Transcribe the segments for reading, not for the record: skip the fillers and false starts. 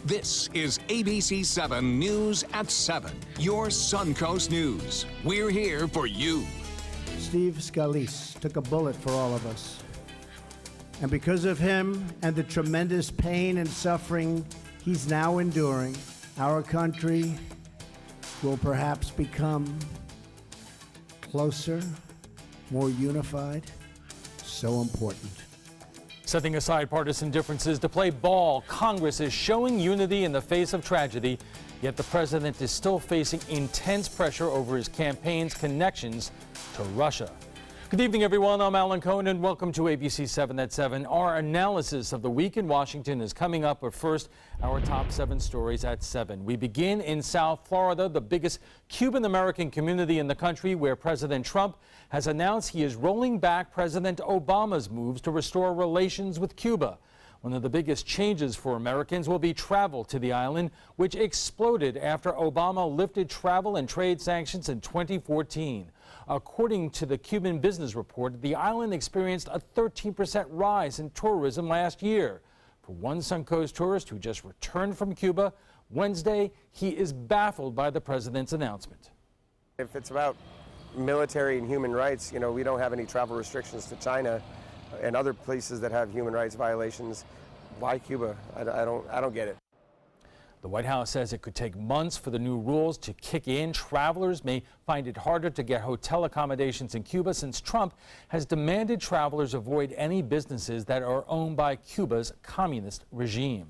This is ABC7 News at 7, your Suncoast News. We're here for you. Steve Scalise took a bullet for all of us. And because of him and the tremendous pain and suffering he's now enduring, our country will perhaps become closer, more unified, so important. Setting aside partisan differences to play ball, Congress is showing unity in the face of tragedy, yet the president is still facing intense pressure over his campaign's connections to Russia. Good evening, everyone. I'm Alan Cohen, and welcome to ABC 7 at 7. Our analysis of the week in Washington is coming up, but first, our top 7 stories at 7. We begin in South Florida, the biggest Cuban-American community in the country, where President Trump has announced he is rolling back President Obama's moves to restore relations with Cuba. One of the biggest changes for Americans will be travel to the island, which exploded after Obama lifted travel and trade sanctions in 2014. According to the Cuban Business Report, the island experienced a 13% rise in tourism last year. For one Suncoast tourist who just returned from Cuba Wednesday, he is baffled by the president's announcement. If it's about military and human rights, we don't have any travel restrictions to China and other places that have human rights violations. Why Cuba? I don't get it. The White House says it could take months for the new rules to kick in. Travelers may find it harder to get hotel accommodations in Cuba since Trump has demanded travelers avoid any businesses that are owned by Cuba's communist regime.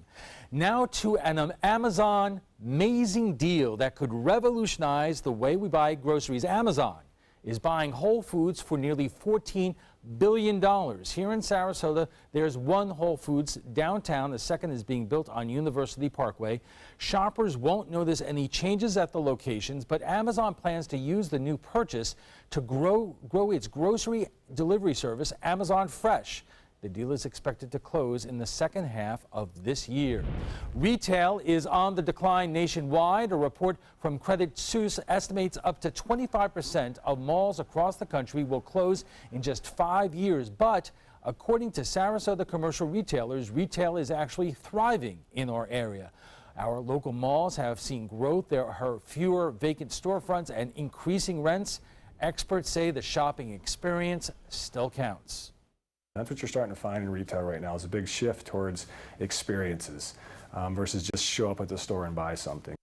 Now to an Amazon amazing deal that could revolutionize the way we buy groceries. Amazon is buying Whole Foods for nearly $14 billion. Here in Sarasota, there's one Whole Foods downtown. The second is being built on University Parkway. Shoppers won't notice any changes at the locations, but Amazon plans to use the new purchase to grow its grocery delivery service, Amazon Fresh. The deal is expected to close in the second half of this year. Retail is on the decline nationwide. A report from Credit Suisse estimates up to 25% of malls across the country will close in just 5 years. But according to Sarasota commercial retailers, retail is actually thriving in our area. Our local malls have seen growth. There are fewer vacant storefronts and increasing rents. Experts say the shopping experience still counts. That's what you're starting to find in retail right now, is a big shift towards experiences versus just show up at the store and buy something.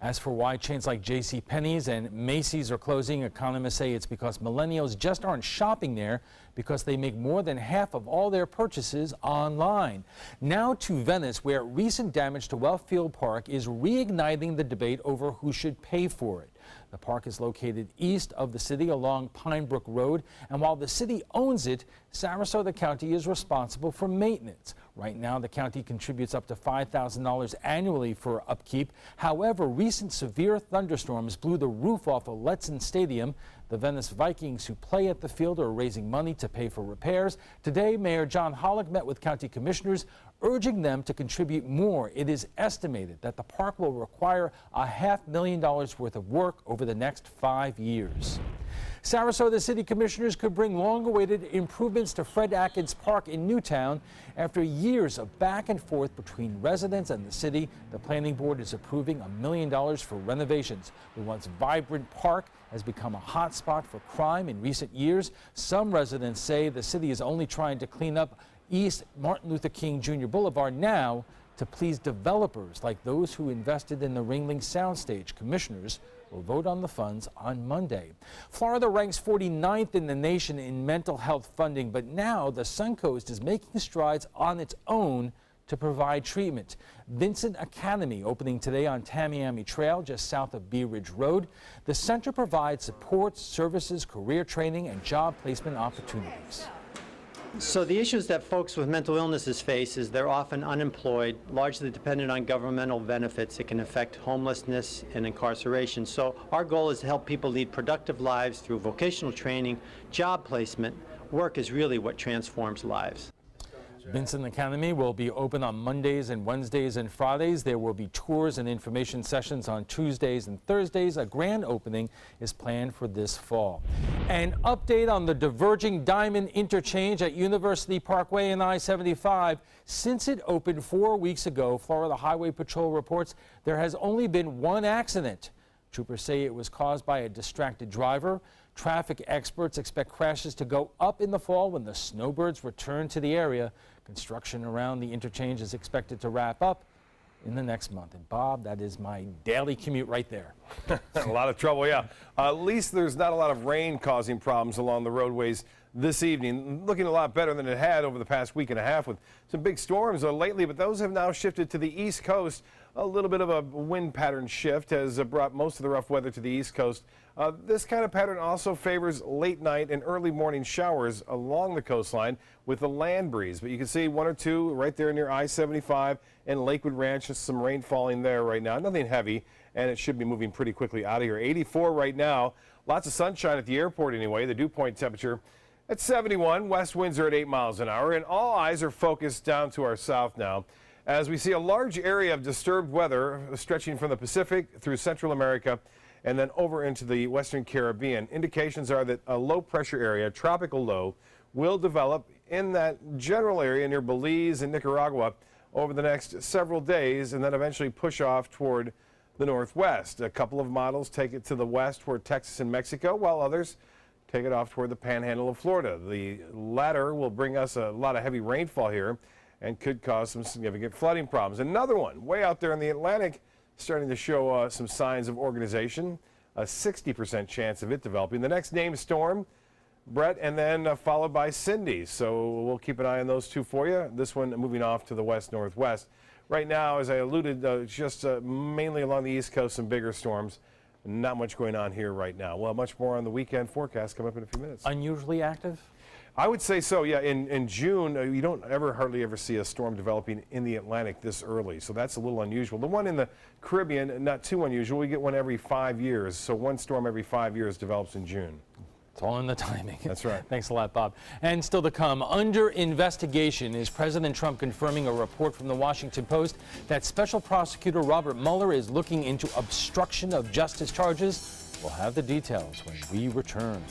As for why chains like JCPenney's and Macy's are closing, economists say it's because millennials just aren't shopping there because they make more than half of all their purchases online. Now to Venice, where recent damage to Wellfield Park is reigniting the debate over who should pay for it. The park is located east of the city along Pine Brook Road, and while the city owns it, Sarasota County is responsible for maintenance. Right now, the county contributes up to $5,000 annually for upkeep. However, recent severe thunderstorms blew the roof off of Letson Stadium. The Venice Vikings, who play at the field, are raising money to pay for repairs. Today, Mayor John Hollick met with county commissioners, urging them to contribute more. It is estimated that the park will require $500,000 worth of work over the next 5 years. Sarasota City Commissioners could bring long-awaited improvements to Fred Atkins Park in Newtown. After years of back and forth between residents and the city, the planning board is approving $1 million for renovations. The once vibrant park has become a hot spot for crime in recent years. Some residents say the city is only trying to clean up East Martin Luther King Jr. Boulevard now to please developers like those who invested in the Ringling Soundstage. Commissioners will vote on the funds on Monday. Florida ranks 49th in the nation in mental health funding, but now the Suncoast is making strides on its own to provide treatment. Vincent Academy opening today on Tamiami Trail just south of Bee Ridge Road. The center provides support, services, career training, and job placement opportunities. So the issues that folks with mental illnesses face is they're often unemployed, largely dependent on governmental benefits. It can affect homelessness and incarceration. So our goal is to help people lead productive lives through vocational training, job placement. Work is really what transforms lives. Vincent Academy will be open on Mondays and Wednesdays and Fridays. There will be tours and information sessions on Tuesdays and Thursdays. A grand opening is planned for this fall. An update on the diverging Diamond interchange at University Parkway and I-75. Since it opened 4 weeks ago, Florida Highway Patrol reports there has only been one accident. Troopers say it was caused by a distracted driver. Traffic experts expect crashes to go up in the fall when the snowbirds return to the area. Construction around the interchange is expected to wrap up in the next month. And Bob, that is my daily commute right there. A lot of trouble, yeah. At least there's not a lot of rain causing problems along the roadways this evening. Looking a lot better than it had over the past week and a half with some big storms lately, but those have now shifted to the East Coast. A little bit of a wind pattern shift has brought most of the rough weather to the East Coast. This kind of pattern also favors late night and early morning showers along the coastline with a land breeze. But you can see one or two right there near I-75 and Lakewood Ranch. Just some rain falling there right now. Nothing heavy, and it should be moving pretty quickly out of here. 84 right now. Lots of sunshine at the airport anyway. The dew point temperature at 71. West winds are at 8 miles an hour, and all eyes are focused down to our south now, as we see a large area of disturbed weather stretching from the Pacific through Central America and then over into the Western Caribbean. Indications are that a low pressure area, tropical low, will develop in that general area near Belize and Nicaragua over the next several days and then eventually push off toward the northwest. A couple of models take it to the west toward Texas and Mexico, while others take it off toward the panhandle of Florida. The latter will bring us a lot of heavy rainfall here and could cause some significant flooding problems. Another one way out there in the Atlantic starting to show some signs of organization, a 60% chance of it developing. The next named storm, Brett, and then followed by Cindy. So we'll keep an eye on those two for you. This one moving off to the west-northwest. Right now, as I alluded, just mainly along the East Coast, some bigger storms. Not much going on here right now. Well, much more on the weekend forecast coming up in a few minutes. Unusually active? I would say so, yeah. In June, you don't hardly ever see a storm developing in the Atlantic this early, so that's a little unusual. The one in the Caribbean, not too unusual. We get one every 5 years, so one storm every 5 years develops in June. It's all in the timing. That's right. Thanks a lot, Bob. And still to come, under investigation is President Trump confirming a report from the Washington Post that Special Prosecutor Robert Mueller is looking into obstruction of justice charges. We'll have the details when we return.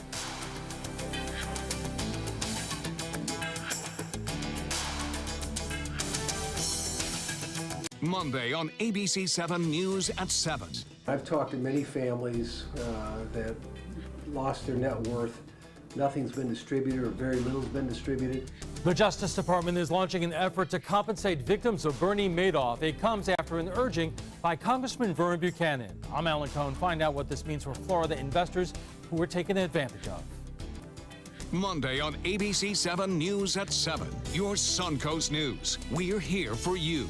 Monday on ABC7 News at 7. I've talked to many families that lost their net worth. Nothing's been distributed or very little's been distributed. The Justice Department is launching an effort to compensate victims of Bernie Madoff. It comes after an urging by Congressman Vern Buchanan. I'm Alan Cohn. Find out what this means for Florida investors who were taken advantage of. Monday on ABC7 News at 7. Your Suncoast News. We're here for you.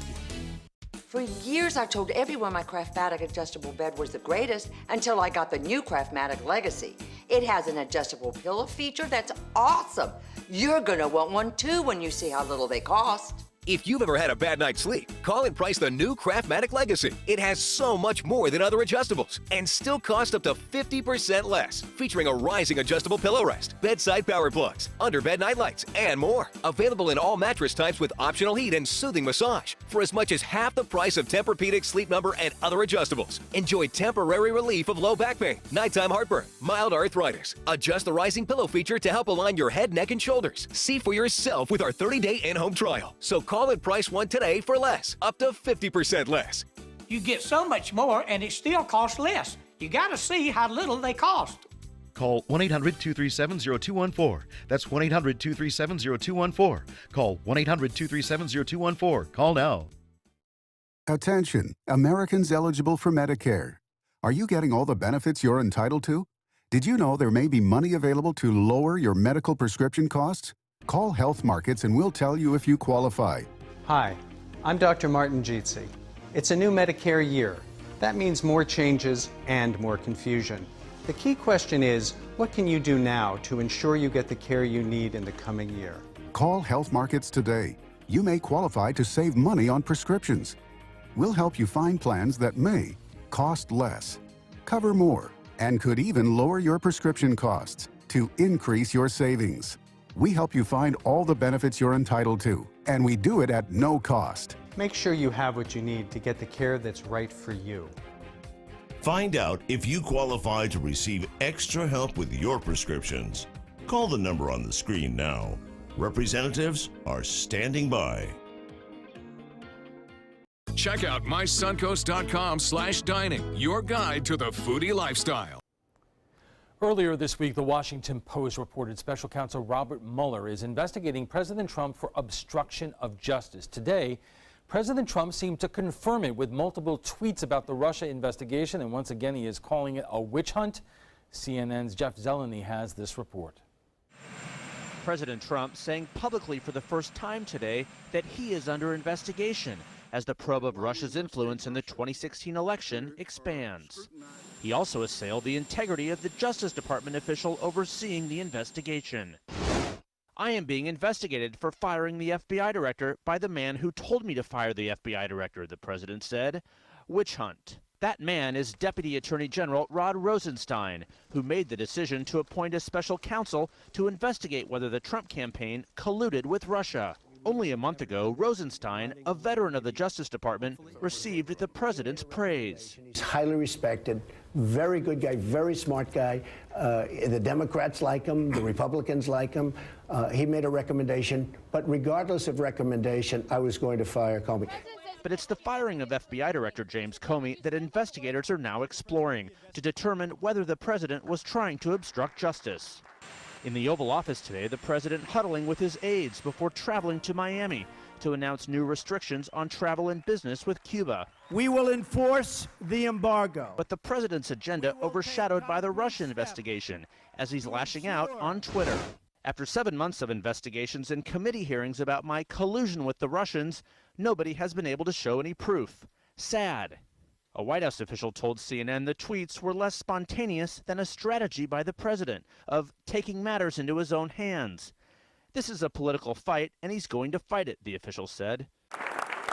For years, I've told everyone my Craftmatic adjustable bed was the greatest until I got the new Craftmatic Legacy. It has an adjustable pillow feature that's awesome. You're gonna want one too when you see how little they cost. If you've ever had a bad night's sleep, call and price the new Craftmatic Legacy. It has so much more than other adjustables and still costs up to 50% less, featuring a rising adjustable pillow rest, bedside power plugs, under-bed night lights, and more. Available in all mattress types with optional heat and soothing massage for as much as half the price of Tempur-Pedic, Sleep Number, and other adjustables. Enjoy temporary relief of low back pain, nighttime heartburn, mild arthritis. Adjust the rising pillow feature to help align your head, neck, and shoulders. See for yourself with our 30-day in-home trial. So call and price one today for less, up to 50% less. You get so much more and it still costs less. You gotta see how little they cost. Call 1-800-237-0214. That's 1-800-237-0214. Call 1-800-237-0214. Call now. Attention, Americans eligible for Medicare. Are you getting all the benefits you're entitled to? Did you know there may be money available to lower your medical prescription costs? Call Health Markets and we'll tell you if you qualify. Hi, I'm Dr. Martin Jeetsi. It's a new Medicare year. That means more changes and more confusion. The key question is, what can you do now to ensure you get the care you need in the coming year? Call Health Markets today. You may qualify to save money on prescriptions. We'll help you find plans that may cost less, cover more, and could even lower your prescription costs to increase your savings. We help you find all the benefits you're entitled to And we do it at no cost. Make sure you have what you need to get the care that's right for you. Find out if you qualify to receive extra help with your prescriptions. Call the number on the screen now. Representatives are standing by. Check out mysuncoast.com/dining, your guide to the foodie lifestyle. Earlier this week, the Washington Post reported Special Counsel Robert Mueller is investigating President Trump for obstruction of justice. Today, President Trump seemed to confirm it with multiple tweets about the Russia investigation, and once again, he is calling it a witch hunt. CNN's Jeff Zeleny has this report. President Trump saying publicly for the first time today that he is under investigation as the probe of Russia's influence in the 2016 election expands. He also assailed the integrity of the Justice Department official overseeing the investigation. I am being investigated for firing the FBI director by the man who told me to fire the FBI director, the president said. Witch hunt. That man is Deputy Attorney General Rod Rosenstein, who made the decision to appoint a special counsel to investigate whether the Trump campaign colluded with Russia. Only a month ago, Rosenstein, a veteran of the Justice Department, received the president's praise. He's highly respected, very good guy, very smart guy. The Democrats like him, the Republicans like him. He made a recommendation, but regardless of recommendation, I was going to fire Comey. But it's the firing of FBI Director James Comey that investigators are now exploring to determine whether the president was trying to obstruct justice. In the Oval Office today, the president huddling with his aides before traveling to Miami to announce new restrictions on travel and business with Cuba. We will enforce the embargo. But the president's agenda overshadowed by the Russia investigation as he's lashing out on Twitter. After 7 months of investigations and committee hearings about my collusion with the Russians, nobody has been able to show any proof. Sad. A White House official told CNN the tweets were less spontaneous than a strategy by the president of taking matters into his own hands. This is a political fight, and he's going to fight it, the official said.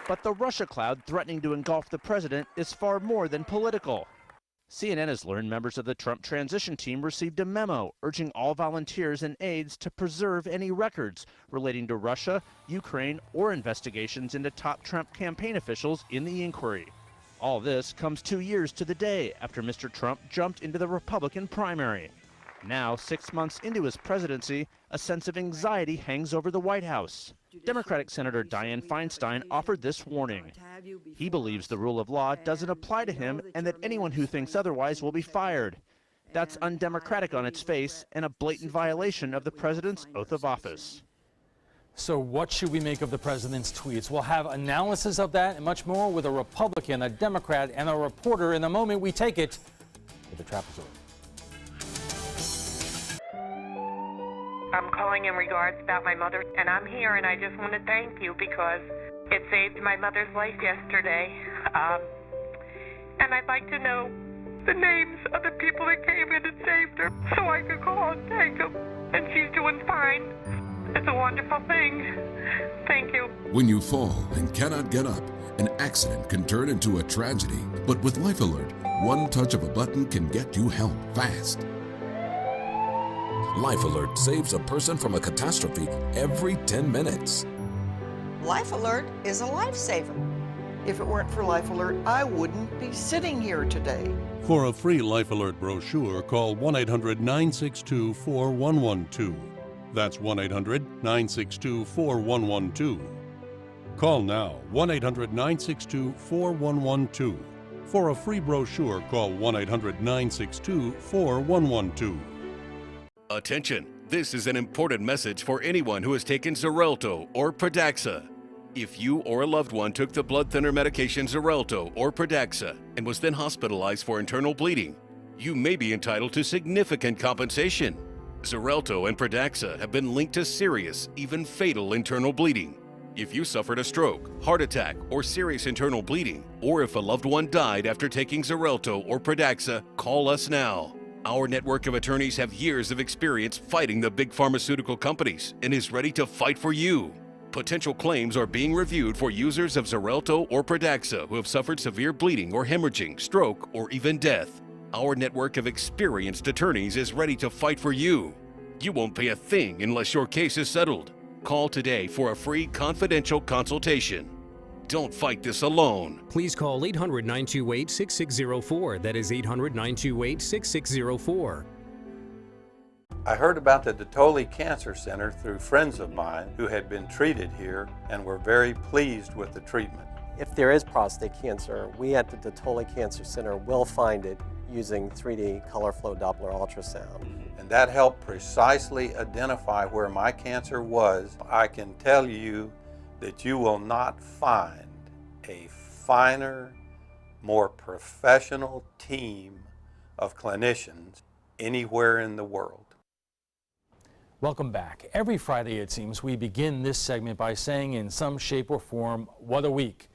But the Russia cloud threatening to engulf the president is far more than political. CNN has learned members of the Trump transition team received a memo urging all volunteers and aides to preserve any records relating to Russia, Ukraine, or investigations into top Trump campaign officials in the inquiry. All this comes 2 years to the day after Mr. Trump jumped into the Republican primary. Now, 6 months into his presidency, a sense of anxiety hangs over the White House. Democratic Senator Dianne Feinstein offered this warning. He believes the rule of law doesn't apply to him and that anyone who thinks otherwise will be fired. That's undemocratic on its face and a blatant violation of the president's oath of office. So what should we make of the president's tweets? We'll have analysis of that and much more with a Republican, a Democrat, and a reporter in the moment we take it to the trapezoid. I'm calling in regards about my mother, and I'm here, and I just want to thank you because it saved my mother's life yesterday. And I'd like to know the names of the people that came in and saved her so I could call and thank them. And she's doing fine. It's a wonderful thing. Thank you. When you fall and cannot get up, an accident can turn into a tragedy. But with Life Alert, one touch of a button can get you help fast. Life Alert saves a person from a catastrophe every 10 minutes. Life Alert is a lifesaver. If it weren't for Life Alert, I wouldn't be sitting here today. For a free Life Alert brochure, call 1-800-962-4112. That's 1-800-962-4112. Call now, 1-800-962-4112. For a free brochure, call 1-800-962-4112. Attention, this is an important message for anyone who has taken Xarelto or Pradaxa. If you or a loved one took the blood thinner medication Xarelto or Pradaxa and was then hospitalized for internal bleeding, you may be entitled to significant compensation. Xarelto and Pradaxa have been linked to serious, even fatal internal bleeding. If you suffered a stroke, heart attack, or serious internal bleeding, or if a loved one died after taking Xarelto or Pradaxa, call us now. Our network of attorneys have years of experience fighting the big pharmaceutical companies and is ready to fight for you. Potential claims are being reviewed for users of Xarelto or Pradaxa who have suffered severe bleeding or hemorrhaging, stroke, or even death. Our network of experienced attorneys is ready to fight for you. You won't pay a thing unless your case is settled. Call today for a free confidential consultation. Don't fight this alone. Please call 800-928-6604. That is 800-928-6604. I heard about the Dotoli Cancer Center through friends of mine who had been treated here and were very pleased with the treatment. If there is prostate cancer, we at the Dotoli Cancer Center will find it using 3D color flow Doppler ultrasound. And that helped precisely identify where my cancer was. I can tell you that you will not find a finer, more professional team of clinicians anywhere in the world. Welcome back. Every Friday, it seems, we begin this segment by saying in some shape or form, what a week.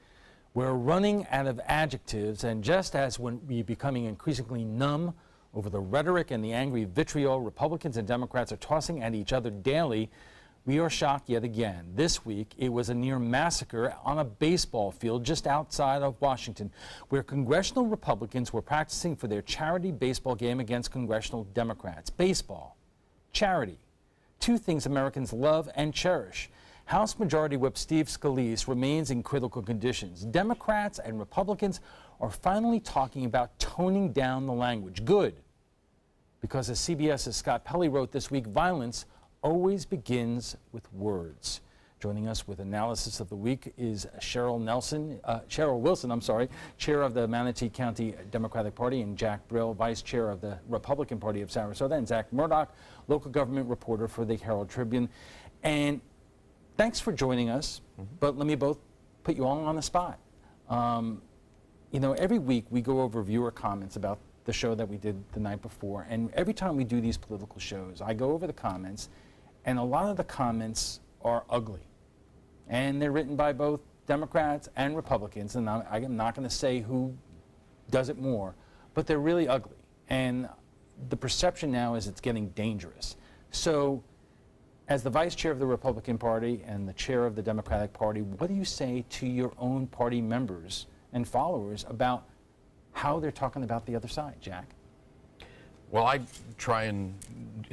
We're running out of adjectives, and just as we're becoming increasingly numb over the rhetoric and the angry vitriol Republicans and Democrats are tossing at each other daily, we are shocked yet again. This week, it was a near massacre on a baseball field just outside of Washington, where congressional Republicans were practicing for their charity baseball game against congressional Democrats. Baseball, charity, two things Americans love and cherish. House Majority Whip Steve Scalise remains in critical conditions. Democrats and Republicans are finally talking about toning down the language. Good, because as CBS's Scott Pelley wrote this week, violence always begins with words. Joining us with analysis of the week is Cheryl Wilson, chair of the Manatee County Democratic Party, and Jack Brill, vice chair of the Republican Party of Sarasota, and Zach Murdoch, local government reporter for the Herald Tribune. And thanks for joining us, but let me both put you all on the spot. You know, every week we go over viewer comments about the show that we did the night before, and every time we do these political shows, I go over the comments, and a lot of the comments are ugly. And they're written by both Democrats and Republicans, and I'm not going to say who does it more, but they're really ugly. And the perception now is it's getting dangerous. So, as the vice chair of the Republican Party and the chair of the Democratic Party, what do you say to your own party members and followers about how they're talking about the other side, Jack? Well, I try and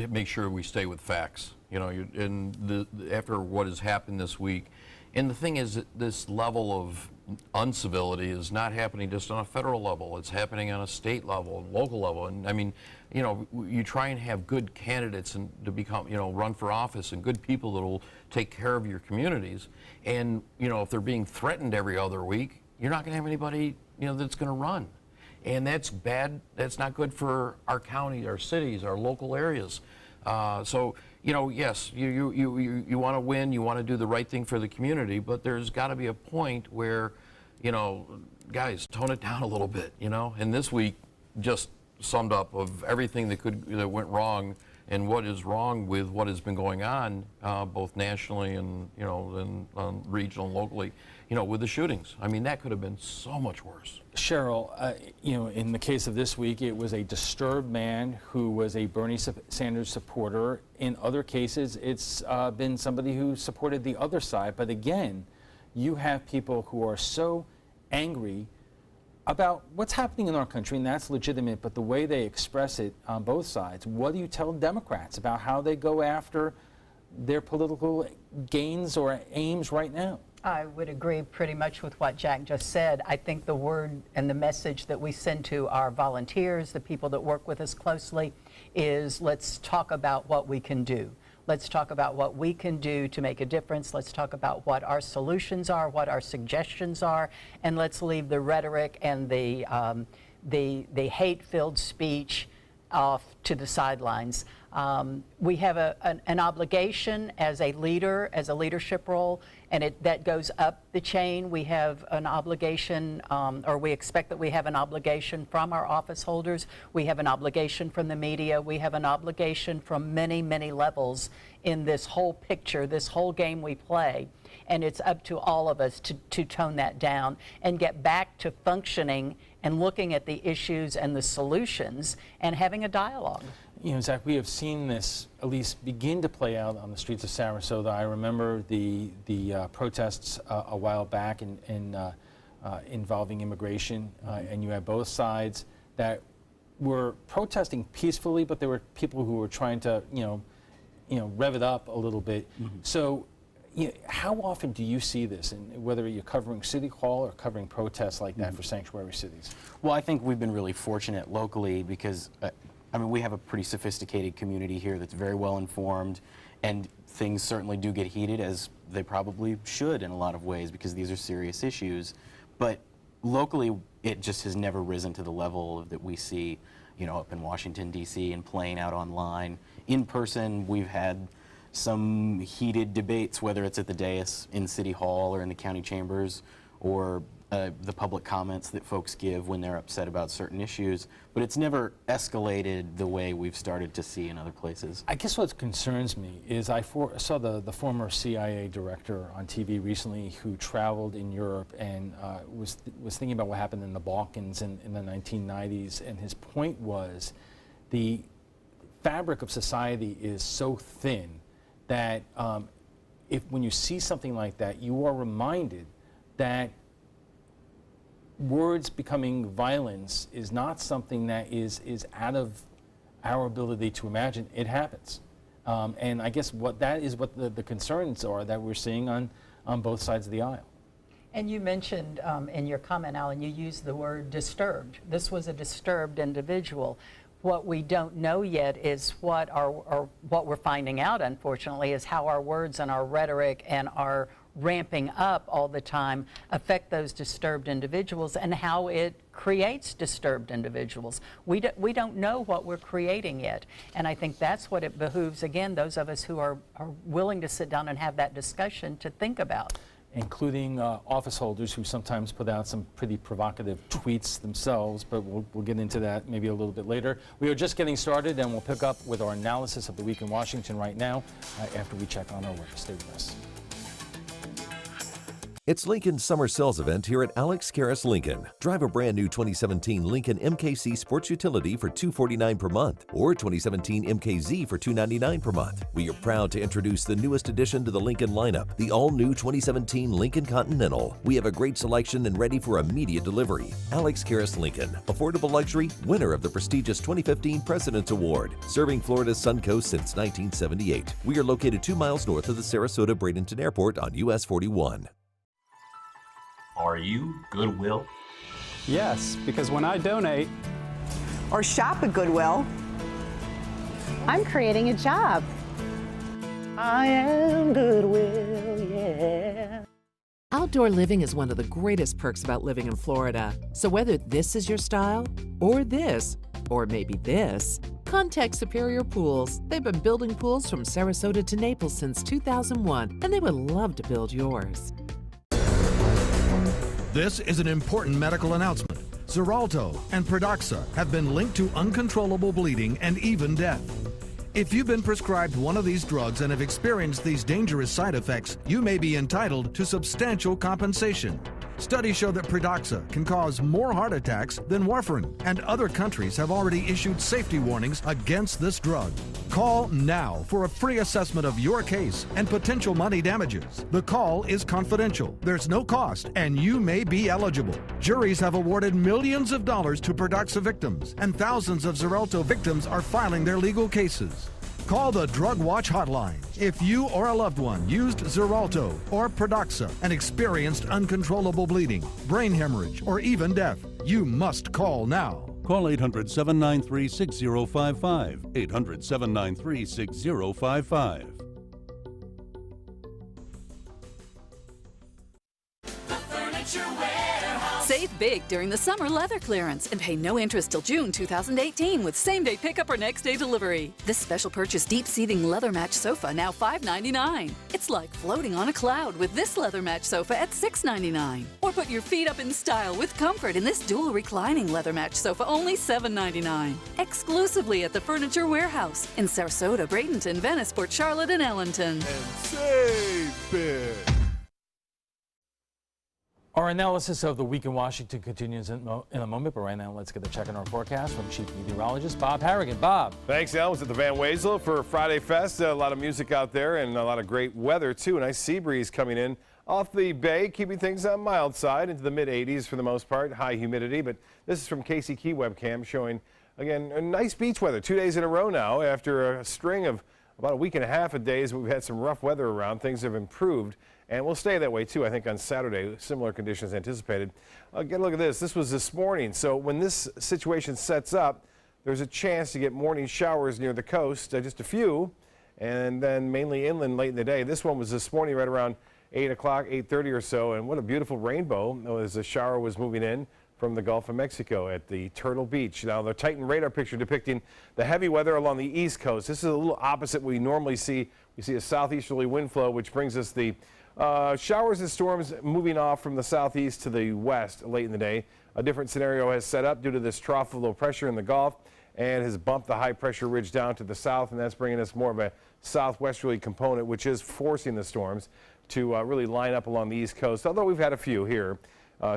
make sure we stay with facts. You know, after what has happened this week, and the thing is that this level of uncivility is not happening just on a federal level. It's happening on a state level and local level. And I mean, you know, you try and have good candidates and to become, you know, run for office and good people that will take care of your communities. And, you know, if they're being threatened every other week, you're not going to have anybody, you know, that's going to run. And that's bad. That's not good for our county, our cities, our local areas. So, you know, yes, you want to win, you want to do the right thing for the community, but there's got to be a point where, you know, guys, tone it down a little bit, you know. And this week just summed up of everything that went wrong and what is wrong with what has been going on, both nationally and, you know, and regional and locally, you know, with the shootings. I mean, that could have been so much worse. Cheryl, you know, in the case of this week, it was a disturbed man who was a Bernie Sanders supporter. In other cases, it's been somebody who supported the other side. But again, you have people who are so angry about what's happening in our country, and that's legitimate, but the way they express it on both sides, what do you tell Democrats about how they go after their political gains or aims right now? I would agree pretty much with what Jack just said. I think the word and the message that we send to our volunteers, the people that work with us closely, is let's talk about what we can do. Let's talk about what we can do to make a difference. Let's talk about what our solutions are, what our suggestions are, and let's leave the rhetoric and the hate-filled speech off to the sidelines. We have an obligation as a leader, as a leadership role, and that goes up the chain. We have an obligation, or we expect that we have an obligation from our office holders. We have an obligation from the media. We have an obligation from many, many levels in this whole picture, this whole game we play. And it's up to all of us to tone that down and get back to functioning and looking at the issues and the solutions and having a dialogue. You know, Zach, we have seen this at least begin to play out on the streets of Sarasota. I remember the protests a while back involving immigration, and you had both sides that were protesting peacefully, but there were people who were trying to, you know, rev it up a little bit. Mm-hmm. So How often do you see this, and whether you're covering City Hall or covering protests like that for sanctuary cities? Well, I think we've been really fortunate locally because, I mean, we have a pretty sophisticated community here that's very well informed, and things certainly do get heated, as they probably should in a lot of ways, because these are serious issues. But locally, it just has never risen to the level that we see, up in Washington, D.C. and playing out online. In person, we've had some heated debates, whether it's at the dais in City Hall or in the county chambers, or the public comments that folks give when they're upset about certain issues, but it's never escalated the way we've started to see in other places. I guess what concerns me is I saw the former CIA director on TV recently who traveled in Europe and was thinking about what happened in the Balkans in the 1990s, and his point was the fabric of society is so thin that when you see something like that, you are reminded that words becoming violence is not something that is out of our ability to imagine. It happens. And I guess what the concerns are that we're seeing on both sides of the aisle. And you mentioned in your comment, Alan, you used the word disturbed. This was a disturbed individual. What we don't know yet is what we're finding out, unfortunately, is how our words and our rhetoric and our ramping up all the time affect those disturbed individuals, and how it creates disturbed individuals. We don't know what we're creating yet, and I think that's what it behooves, again, those of us who are willing to sit down and have that discussion to think about. Including office holders who sometimes put out some pretty provocative tweets themselves, but we'll get into that maybe a little bit later. We are just getting started, and we'll pick up with our analysis of the week in Washington right now after we check on our weather. Stay with us. It's Lincoln's summer sales event here at Alex Karras Lincoln. Drive a brand new 2017 Lincoln MKC Sports Utility for $249 per month, or 2017 MKZ for $299 per month. We are proud to introduce the newest addition to the Lincoln lineup, the all-new 2017 Lincoln Continental. We have a great selection and ready for immediate delivery. Alex Karras Lincoln, affordable luxury, winner of the prestigious 2015 President's Award, serving Florida's Suncoast since 1978. We are located 2 miles north of the Sarasota-Bradenton Airport on US 41. Are you Goodwill? Yes, because when I donate or shop at Goodwill, I'm creating a job. I am Goodwill, yeah. Outdoor living is one of the greatest perks about living in Florida. So whether this is your style, or this, or maybe this, contact Superior Pools. They've been building pools from Sarasota to Naples since 2001, and they would love to build yours. This is an important medical announcement. Xarelto and Pradaxa have been linked to uncontrollable bleeding and even death. If you've been prescribed one of these drugs and have experienced these dangerous side effects, you may be entitled to substantial compensation. Studies show that Pradaxa can cause more heart attacks than warfarin, and other countries have already issued safety warnings against this drug. Call now for a free assessment of your case and potential money damages. The call is confidential, there's no cost, and you may be eligible. Juries have awarded millions of dollars to Pradaxa victims, and thousands of Xarelto victims are filing their legal cases. Call the Drug Watch hotline if you or a loved one used Xarelto or Pradaxa and experienced uncontrollable bleeding, brain hemorrhage, or even death. You must call now. Call 800-793-6055. 800-793-6055. Save big during the summer leather clearance and pay no interest till June 2018 with same-day pickup or next-day delivery. This special purchase deep-seating leather match sofa now $5.99. It's like floating on a cloud with this leather match sofa at $6.99. Or put your feet up in style with comfort in this dual reclining leather match sofa only $7.99. Exclusively at the Furniture Warehouse in Sarasota, Bradenton, Venice, Port Charlotte, and Ellenton. And save big. Our analysis of the week in Washington continues in a moment, but right now let's get a check on our forecast from Chief Meteorologist Bob Harrigan. Bob. Thanks, Al. I was at the Van Wezel for Friday Fest. A lot of music out there and a lot of great weather, too. A nice sea breeze coming in off the bay, keeping things on mild side into the mid-80s for the most part. High humidity, but this is from Casey Key webcam showing, again, a nice beach weather 2 days in a row now after a string of about a week and a half of days we've had some rough weather around. Things have improved, and we'll stay that way too, I think, on Saturday. Similar conditions anticipated. Get a look at this. This was this morning. So when this situation sets up, there's a chance to get morning showers near the coast, just a few, and then mainly inland late in the day. This one was this morning right around 8 o'clock, 8:30 or so, and what a beautiful rainbow as the shower was moving in from the Gulf of Mexico at the Turtle Beach. Now, the Titan radar picture depicting the heavy weather along the east coast. This is a little opposite what we normally see. We see a southeasterly wind flow, which brings us the showers and storms moving off from the southeast to the west late in the day. A different scenario has set up due to this trough of low pressure in the Gulf and has bumped the high pressure ridge down to the south, and that's bringing us more of a southwesterly component, which is forcing the storms to really line up along the east coast, although we've had a few here.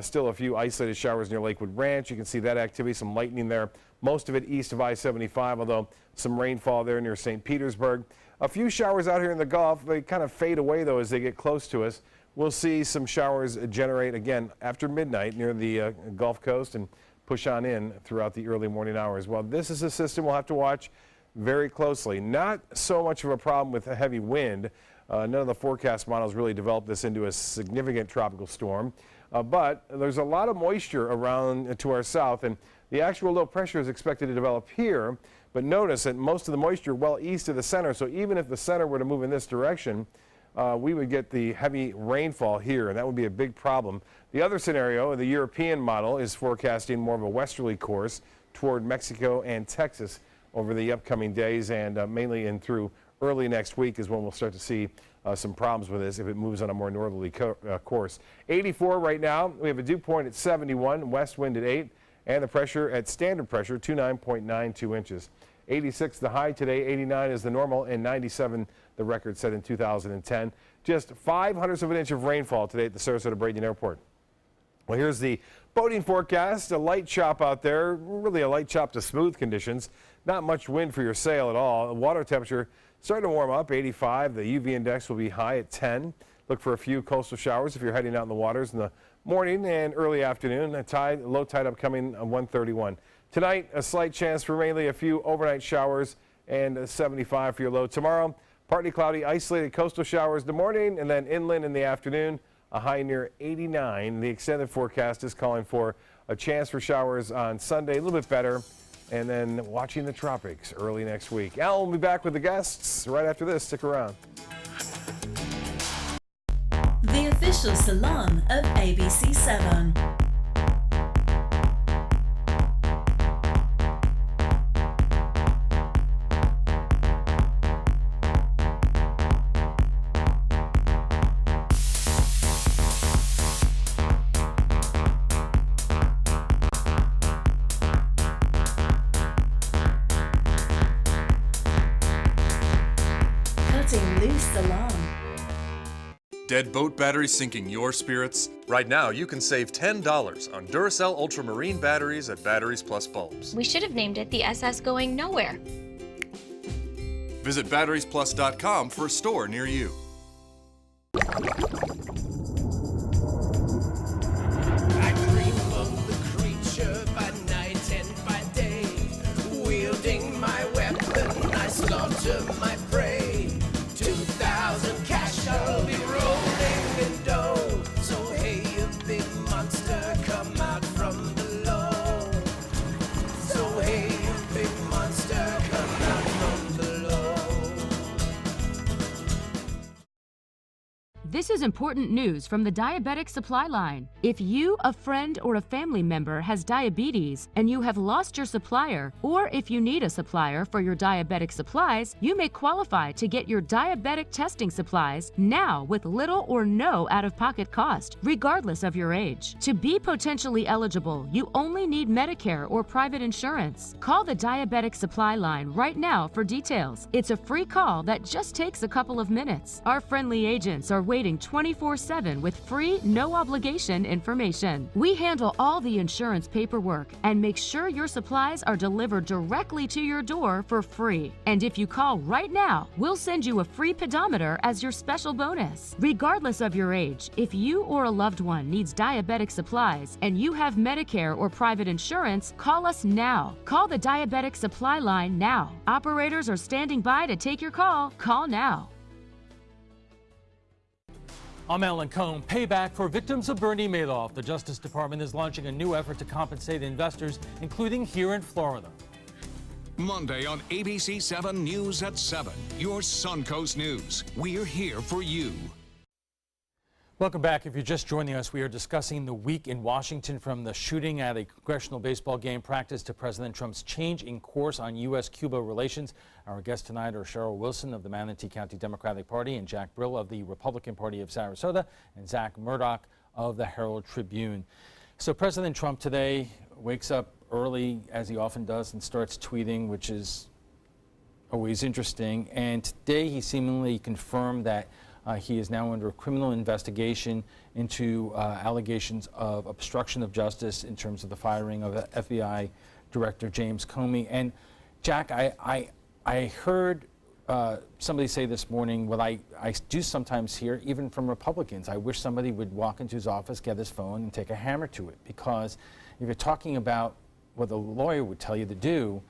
Still a few isolated showers near Lakewood Ranch. You can see that activity, some lightning there. Most of it east of I-75, although some rainfall there near St. Petersburg. A few showers out here in the Gulf. They kind of fade away, though, as they get close to us. We'll see some showers generate again after midnight near the Gulf Coast and push on in throughout the early morning hours. Well, this is a system we'll have to watch very closely. Not so much of a problem with a heavy wind. None of the forecast models really developed this into a significant tropical storm. But there's a lot of moisture around to our south, and the actual low pressure is expected to develop here. But notice that most of the moisture well east of the center, so even if the center were to move in this direction, we would get the heavy rainfall here, and that would be a big problem. The other scenario, the European model, is forecasting more of a westerly course toward Mexico and Texas over the upcoming days, and mainly in through early next week is when we'll start to see some problems with this if it moves on a more northerly course. 84 right now. We have a dew point at 71, west wind at 8, and the pressure at standard pressure, 29.92 inches. 86 the high today, 89 is the normal, and 97 the record set in 2010. Just 0.05 of an inch of rainfall today at the Sarasota-Bradenton Airport. Well, here's the boating forecast. A light chop out there, really a light chop to smooth conditions. Not much wind for your sail at all. The water temperature starting to warm up, 85. The UV index will be high at 10. Look for a few coastal showers if you're heading out in the waters in the morning and early afternoon. Low tide upcoming 1:31. Tonight, a slight chance for mainly a few overnight showers and 75 for your low. Tomorrow, partly cloudy, isolated coastal showers in the morning and then inland in the afternoon, a high near 89. The extended forecast is calling for a chance for showers on Sunday, a little bit better, and then watching the tropics early next week. Al will be back with the guests right after this. Stick around. The official salon of ABC7. Dead boat batteries sinking your spirits? Right now, you can save $10 on Duracell Ultramarine batteries at Batteries Plus Bulbs. We should have named it the SS Going Nowhere. Visit batteriesplus.com for a store near you. I dream of the creature by night and by day. Wielding my weapon, I slaughter my prey. 2,000 cash, I'll be rolling in dough. So hey, you big monster, come out from below. So hey, you big monster, come out from below. This is important news from the Diabetic Supply Line. If you, a friend, or a family member has diabetes and you have lost your supplier, or if you need a supplier for your diabetic supplies, you may qualify to get your diabetic testing supplies now with little or no out-of-pocket cost, regardless of your age. To be potentially eligible, you only need Medicare or private insurance. Call the Diabetic Supply Line right now for details. It's a free call that just takes a couple of minutes. Our friendly agents are waiting treating 24/7 with free, no obligation information. We handle all the insurance paperwork and make sure your supplies are delivered directly to your door for free. And if you call right now, we'll send you a free pedometer as your special bonus. Regardless of your age, if you or a loved one needs diabetic supplies and you have Medicare or private insurance, call us now. Call the Diabetic Supply Line now. Operators are standing by to take your call. Call now. I'm Alan Cohn. Payback for victims of Bernie Madoff. The Justice Department is launching a new effort to compensate investors, including here in Florida. Monday on ABC7 News at 7, your Suncoast News. We're here for you. Welcome back. If you're just joining us, we are discussing the week in Washington, from the shooting at a congressional baseball game practice to President Trump's change in course on U.S.-Cuba relations. Our guests tonight are Cheryl Wilson of the Manatee County Democratic Party and Jack Brill of the Republican Party of Sarasota and Zach Murdoch of the Herald Tribune. So President Trump today wakes up early, as he often does, and starts tweeting, which is always interesting. And today he seemingly confirmed that he is now under a criminal investigation into allegations of obstruction of justice in terms of the firing of FBI Director James Comey. And Jack, I heard somebody say this morning what I do sometimes hear, even from Republicans. I wish somebody would walk into his office, get his phone, and take a hammer to it. Because if you're talking about what the lawyer would tell you to do,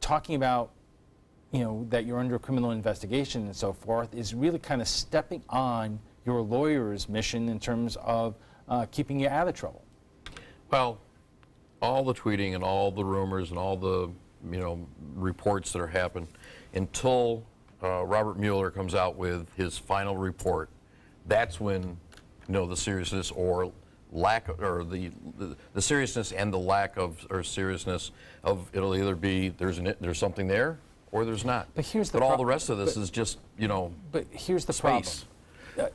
talking about that you're under a criminal investigation and so forth is really kind of stepping on your lawyer's mission in terms of keeping you out of trouble. Well, all the tweeting and all the rumors and all the reports that are happening until Robert Mueller comes out with his final report, that's when the seriousness or lack of, or the seriousness and the lack of or seriousness of it'll either be there's something there or there's not. But here's all the rest of this is just But here's the space. problem.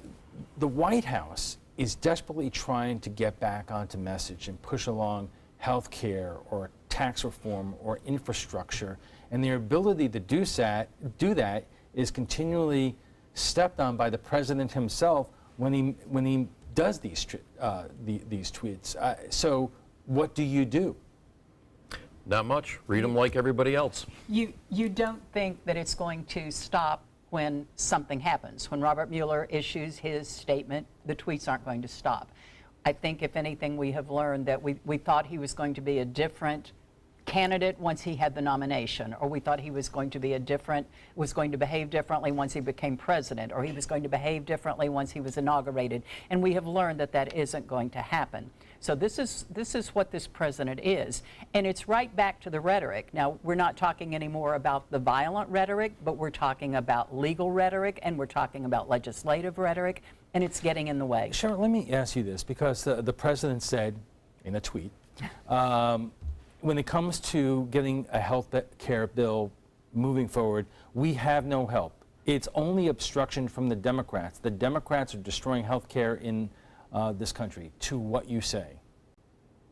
The White House is desperately trying to get back onto message and push along health care or tax reform or infrastructure, and their ability to do that is continually stepped on by the president himself when he does these tweets. So what do you do? Not much. Read them like everybody else. You don't think that it's going to stop when something happens. When Robert Mueller issues his statement, the tweets aren't going to stop. I think, if anything, we have learned that we thought he was going to be a different candidate once he had the nomination, or we thought he was going to be was going to behave differently once he became president, or he was going to behave differently once he was inaugurated. And we have learned that that isn't going to happen. So this is what this president is. And it's right back to the rhetoric. Now, we're not talking anymore about the violent rhetoric, but we're talking about legal rhetoric, and we're talking about legislative rhetoric, and it's getting in the way. Cheryl, let me ask you this, because the president said in a tweet, when it comes to getting a health care bill moving forward, we have no help. It's only obstruction from the Democrats. The Democrats are destroying health care in this country. To what you say?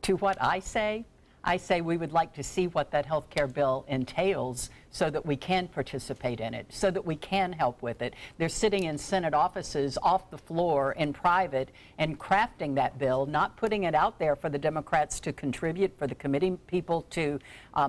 To what I say? I say we would like to see what that health care bill entails so that we can participate in it, so that we can help with it. They're sitting in Senate offices off the floor in private and crafting that bill, not putting it out there for the Democrats to contribute, for the committee people to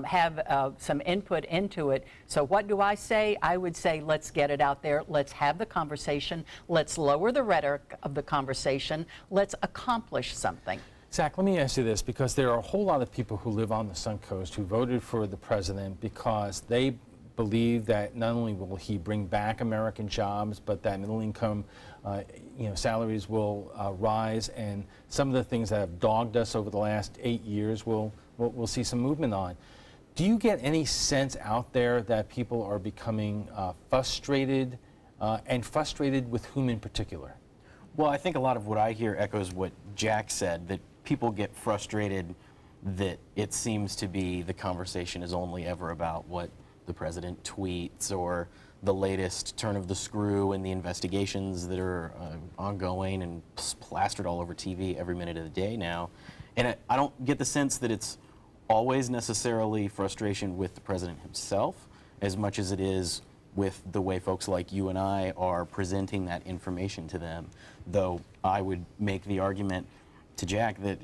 have some input into it. So what do I say? I would say let's get it out there. Let's have the conversation. Let's lower the rhetoric of the conversation. Let's accomplish something. Zach, let me ask you this, because there are a whole lot of people who live on the Suncoast who voted for the president because they believe that not only will he bring back American jobs, but that middle income salaries will rise, and some of the things that have dogged us over the last 8 years we'll see some movement on. Do you get any sense out there that people are becoming frustrated, and frustrated with whom in particular? Well, I think a lot of what I hear echoes what Jack said, that people get frustrated that it seems to be the conversation is only ever about what the president tweets or the latest turn of the screw in the investigations that are ongoing and plastered all over TV every minute of the day now. And I don't get the sense that it's always necessarily frustration with the president himself as much as it is with the way folks like you and I are presenting that information to them. Though I would make the argument to Jack that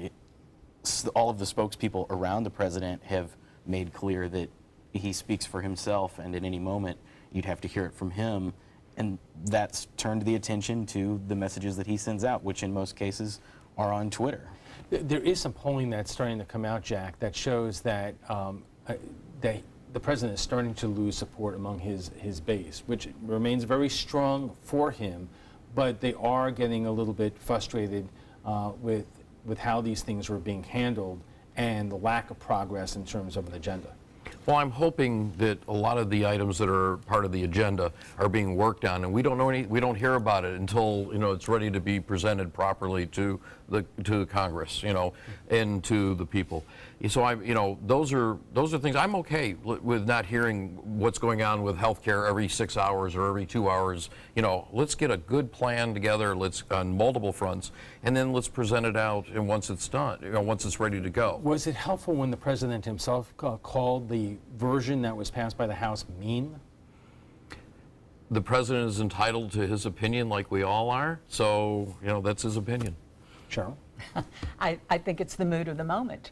all of the spokespeople around the president have made clear that he speaks for himself, and at any moment you'd have to hear it from him. And that's turned the attention to the messages that he sends out, which in most cases are on Twitter. There is some polling that's starting to come out, Jack, that shows that the president is starting to lose support among his base, which remains very strong for him, but they are getting a little bit frustrated with how these things were being handled and the lack of progress in terms of an agenda. Well, I'm hoping that a lot of the items that are part of the agenda are being worked on, and we don't hear about it until it's ready to be presented properly to the Congress, and to the people. So those are things I'm okay with not hearing what's going on with healthcare every 6 hours or every 2 hours. Let's get a good plan together. Let's on multiple fronts, and then let's present it out. And once it's done, once it's ready to go. Was it helpful when the president himself called the version that was passed by the House mean? The president is entitled to his opinion, like we all are. So that's his opinion. Cheryl? I think it's the mood of the moment.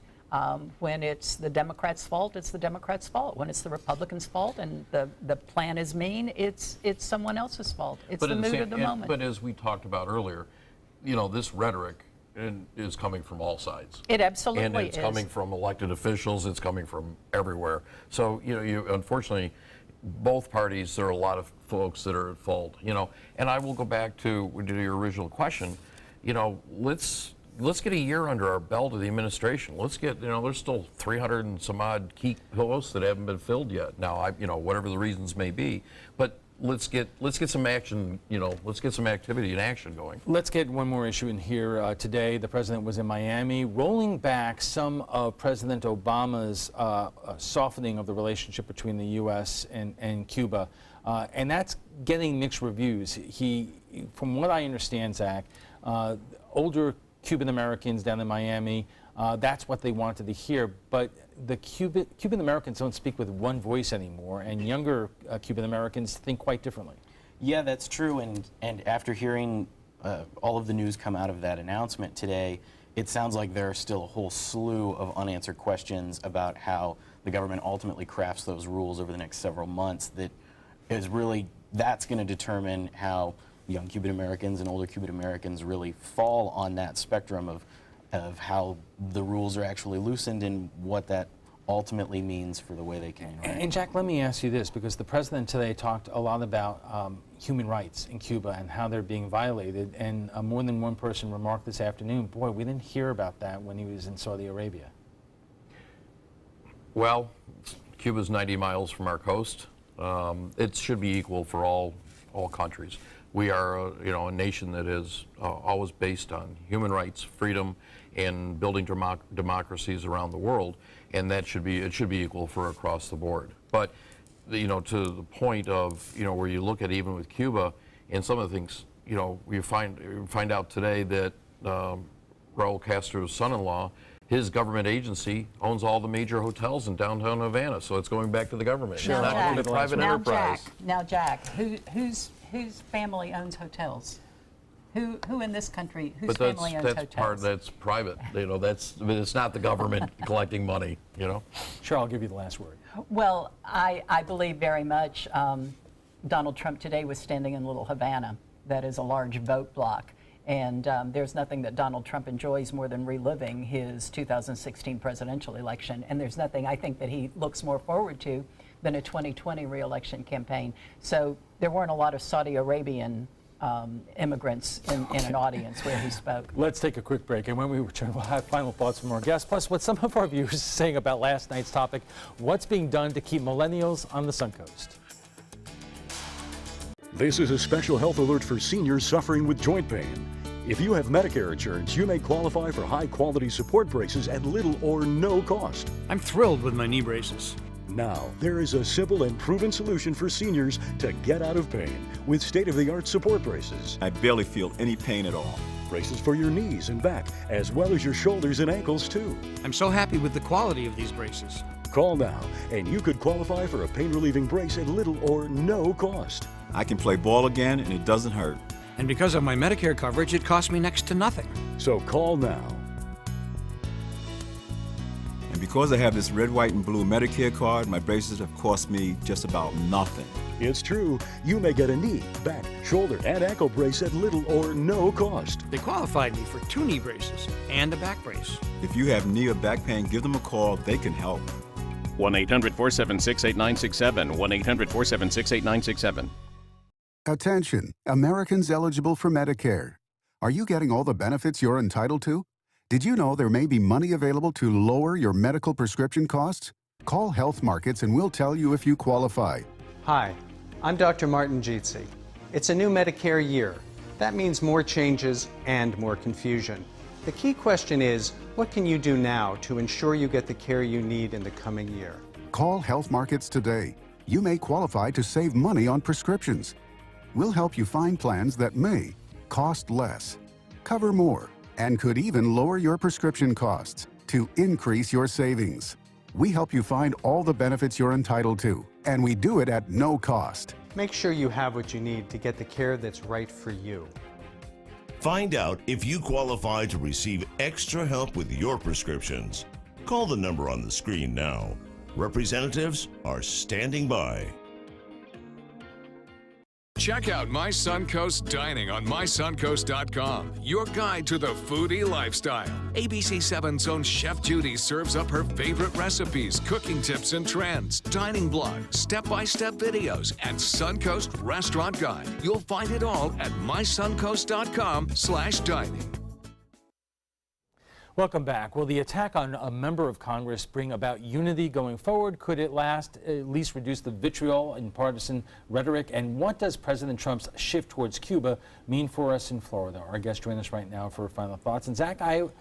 When it's the Democrats' fault, it's the Democrats' fault. When it's the Republicans' fault and the plan is mean, it's someone else's fault. It's the mood of the moment. But as we talked about earlier, this rhetoric is coming from all sides. It absolutely is. And it's coming from elected officials. It's coming from everywhere. So you unfortunately, both parties, there are a lot of folks that are at fault. And I will go back to your original question. Let's get a year under our belt of the administration. Let's get, there's still 300 and some odd key posts that haven't been filled yet. Now, whatever the reasons may be, but let's get some action. Let's get some activity and action going. Let's get one more issue in here. Today, the president was in Miami, rolling back some of President Obama's softening of the relationship between the U.S. and Cuba, and that's getting mixed reviews. From what I understand, Zach, older Cuban Americans down in Miami, that's what they wanted to hear. But the Cuban Americans don't speak with one voice anymore, and younger Cuban Americans think quite differently. Yeah, that's true. And after hearing all of the news come out of that announcement today, it sounds like there are still a whole slew of unanswered questions about how the government ultimately crafts those rules over the next several months. That's going to determine how young Cuban Americans and older Cuban Americans really fall on that spectrum of how the rules are actually loosened and what that ultimately means for the way they can. Right? And Jack, let me ask you this, because the president today talked a lot about human rights in Cuba and how they're being violated, and more than one person remarked this afternoon, boy, we didn't hear about that when he was in Saudi Arabia. Well, Cuba's 90 miles from our coast. It should be equal for all countries. We are, a nation that is always based on human rights, freedom, and building democracies around the world, and it should be equal for across the board. But, to the point of, where you look at even with Cuba, and some of the things, you find out today that Raul Castro's son-in-law, his government agency owns all the major hotels in downtown Havana, so it's going back to the government. Sure. It's not going to private enterprise. Now, Jack, whose family owns hotels? Who in this country, whose family owns hotels? That's private. It's not the government collecting money. Sure, I'll give you the last word. Well, I believe very much Donald Trump today was standing in Little Havana. That is a large vote block. And there's nothing that Donald Trump enjoys more than reliving his 2016 presidential election. And there's nothing I think that he looks more forward to than a 2020 re-election campaign. So there weren't a lot of Saudi Arabian immigrants in an audience where he spoke. Let's take a quick break, and when we return, we'll have final thoughts from our guests, plus what some of our viewers are saying about last night's topic, what's being done to keep millennials on the Suncoast. This is a special health alert for seniors suffering with joint pain. If you have Medicare insurance, you may qualify for high-quality support braces at little or no cost. I'm thrilled with my knee braces. Now, there is a simple and proven solution for seniors to get out of pain with state-of-the-art support braces. I barely feel any pain at all. Braces for your knees and back, as well as your shoulders and ankles, too. I'm so happy with the quality of these braces. Call now, and you could qualify for a pain-relieving brace at little or no cost. I can play ball again, and it doesn't hurt. And because of my Medicare coverage, it costs me next to nothing. So call now. And because I have this red, white, and blue Medicare card, my braces have cost me just about nothing. It's true. You may get a knee, back, shoulder, and ankle brace at little or no cost. They qualified me for 2 knee braces and a back brace. If you have knee or back pain, give them a call. They can help. 1-800-476-8967. 1-800-476-8967. Attention, Americans eligible for Medicare. Are you getting all the benefits you're entitled to? Did you know there may be money available to lower your medical prescription costs? Call Health Markets and we'll tell you if you qualify. Hi, I'm Dr. Martin Jeetsi. It's a new Medicare year. That means more changes and more confusion. The key question is, what can you do now to ensure you get the care you need in the coming year? Call Health Markets today. You may qualify to save money on prescriptions. We'll help you find plans that may cost less, cover more, and could even lower your prescription costs to increase your savings. We help you find all the benefits you're entitled to, and we do it at no cost. Make sure you have what you need to get the care that's right for you. Find out if you qualify to receive extra help with your prescriptions. Call the number on the screen now. Representatives are standing by. Check out My Suncoast Dining on mysuncoast.com, your guide to the foodie lifestyle. ABC7's own Chef Judy serves up her favorite recipes, cooking tips and trends, dining blogs, step-by-step videos, and Suncoast Restaurant Guide. You'll find it all at mysuncoast.com/dining. Welcome back. Will the attack on a member of Congress bring about unity going forward? Could it at least reduce the vitriol and partisan rhetoric? And what does President Trump's shift towards Cuba mean for us in Florida? Our guest joins us right now for final thoughts. And Zach, I'll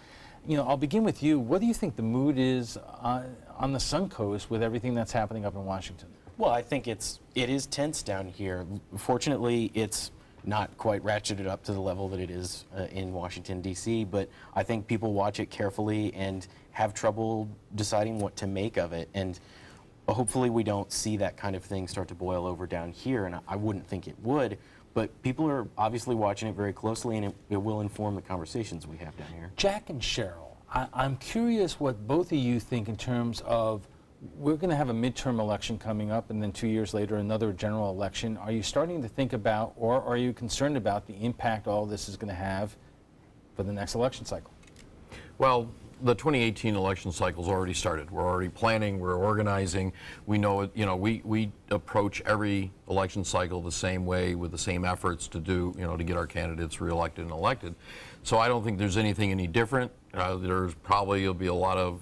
begin with you. What do you think the mood is on the Suncoast with everything that's happening up in Washington? Well, I think it is tense down here. Fortunately, it's not quite ratcheted up to the level that it is in Washington, D.C., but I think people watch it carefully and have trouble deciding what to make of it. And hopefully we don't see that kind of thing start to boil over down here, and I wouldn't think it would, but people are obviously watching it very closely, and it will inform the conversations we have down here. Jack and Cheryl, I'm curious what both of you think in terms of we're going to have a midterm election coming up, and then 2 years later another general election. Are you starting to think about, or are you concerned about the impact all this is going to have for the next election cycle? Well, the 2018 election cycle's already started. We're already planning, we're organizing. We know it, we approach every election cycle the same way with the same efforts to do, to get our candidates reelected and elected. So I don't think there's anything any different. There'll be a lot of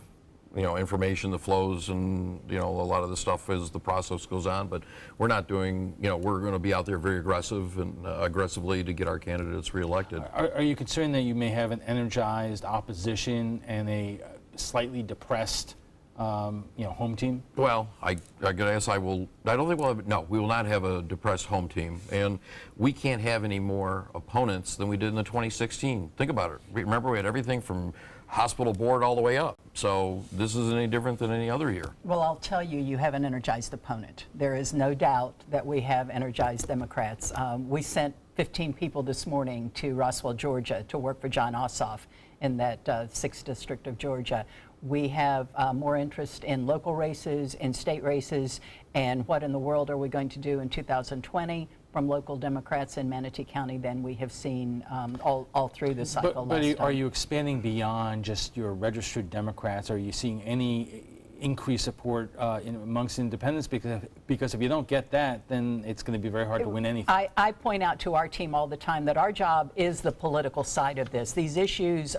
information that flows, and a lot of the stuff as the process goes on, but we're not doing, we're going to be out there very aggressive and aggressively to get our candidates reelected. Are you concerned that you may have an energized opposition and a slightly depressed home team? Well, I guess I don't think we will not have a depressed home team, and we can't have any more opponents than we did in the 2016. Think about it. Remember, we had everything from hospital board all the way up. So this isn't any different than any other year. Well, I'll tell you, you have an energized opponent. There is no doubt that we have energized Democrats. We sent 15 people this morning to Roswell, Georgia to work for John Ossoff in that 6th district of Georgia. We have more interest in local races, in state races, and what in the world are we going to do in 2020 from local Democrats in Manatee County than we have seen all through the cycle. But are you expanding beyond just your registered Democrats? Are you seeing any increased support amongst independents? Because if you don't get that, then it's going to be very hard to win anything. I point out to our team all the time that our job is the political side of this. These issues